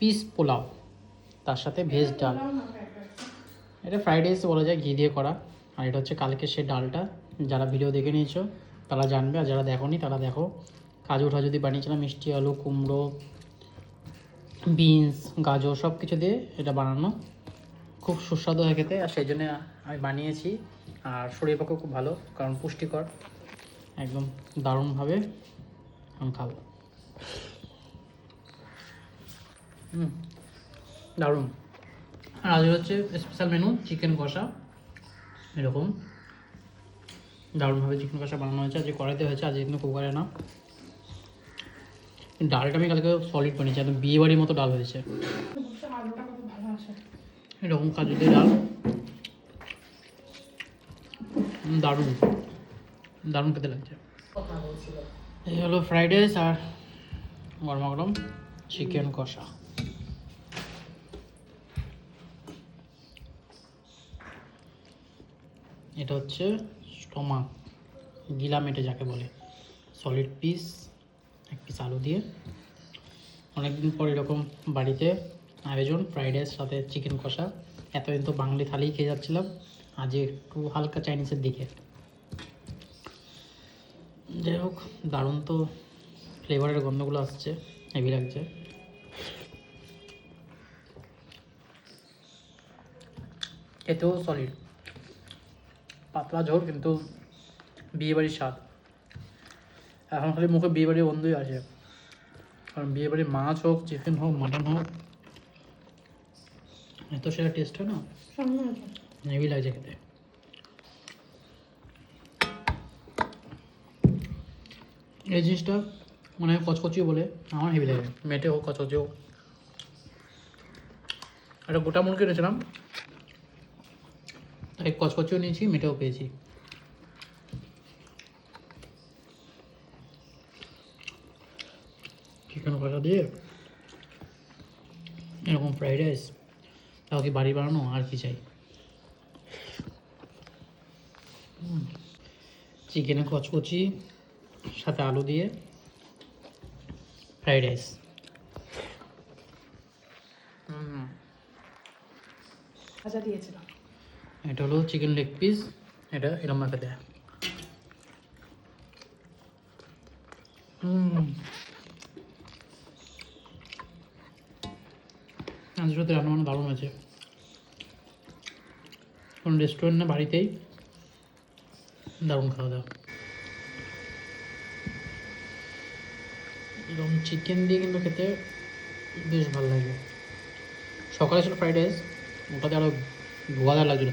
Piece pulao, তার সাথে veg ডাল। এটা ফ্রাইড রাইস বলা যায়, ঘি দিয়ে করা। আর এটা হচ্ছে কালকে সে ডালটা, যারা ভিডিও দেখে নিয়েছো তারা জানবে, আর যারা দেখোনি তারা দেখো। কাজু যদি বানিয়েছিলাম, মিষ্টি আলু, কুমড়ো, বিনস, গাজর সব কিছু দিয়ে এটা বানানো, খুব সুস্বাদু হয় খেতে। আর সেই জন্য আমি বানিয়েছি। আর শরীরের পক্ষে খুব ভালো, কারণ পুষ্টিকর, একদম দারুণভাবে আমি খাবো। দারুণ। আর আজ হচ্ছে স্পেশাল মেনু চিকেন কষা। এরকম দারুণভাবে চিকেন কষা বানানো হয়েছে, আজকে কড়াইতে হয়েছে, আজকে কিন্তু কুকারে না। ডালটা আমি কালকে সলিড বানিয়েছি, একদম বিয়েবাড়ির মতো ডাল হয়েছে। এরকম কাজু দিয়ে ডাল, দারুণ দারুণ খেতে লাগছে। এই হলো ফ্রাইড রাইস আর গরমা গরম চিকেন কষা। এটা হচ্ছে স্টমাক, গিলা মেটে যাকে বলে, সলিড পিস, এক পিস আলু দিয়ে। অনেকদিন পর এরকম বাড়িতে আয়োজন, ফ্রাইড রাইস সাথে চিকেন কষা। এতদিন তো বাঙালি থালিই খেয়ে যাচ্ছিলাম, আজ একটু হালকা চাইনিজের দিকে। যাই হোক, দারুণ তো ফ্লেভারের গন্ধগুলো আসছে, হেভি লাগছে। খেতেও সলিড, পাতলা ঝোল, কিন্তু বিয়েবাড়ির স্বাদ। এখন খালি মুখে বিয়েবাড়ির বন্ধুই আসে, কারণ বিয়েবাড়ির মাছ হোক, চিকেন হোক, মাটন হোক, এত সেটা টেস্ট হয় না, হেভি লাগছে খেতে। এই জিনিসটা মনে হয় কচকচি বলে, আমার হেভি লাগে, মেটে হোক কচকচি হোক। একটা গোটা মুরগি এনেছিলাম, তাই কচকচিও নিয়েছি, মেটেও পেয়েছি। চিকেন কষা দিয়ে এরকম ফ্রাইড রাইস, তাও কি বাড়ি বানানো, আর কি চাই। চিকেনে কচকচি সাথে আলু দিয়ে ফ্রাইড রাইস। ভাজা দিয়েছিলাম। এটা হলো চিকেন লেগ পিস, এটা এরকম ভাবে দেয়। আজকের সাথে রান্না বান্না দারুণ আছে, কোনো রেস্টুরেন্ট না, বাড়িতেই দারুণ খাওয়া দাওয়া। এরকম চিকেন দিয়ে কিন্তু খেতে বেশ ভালো লাগে। সকালে ছিল ফ্রাইড রাইস, ওটাতে আরও ধোয়াদার লাগছিল।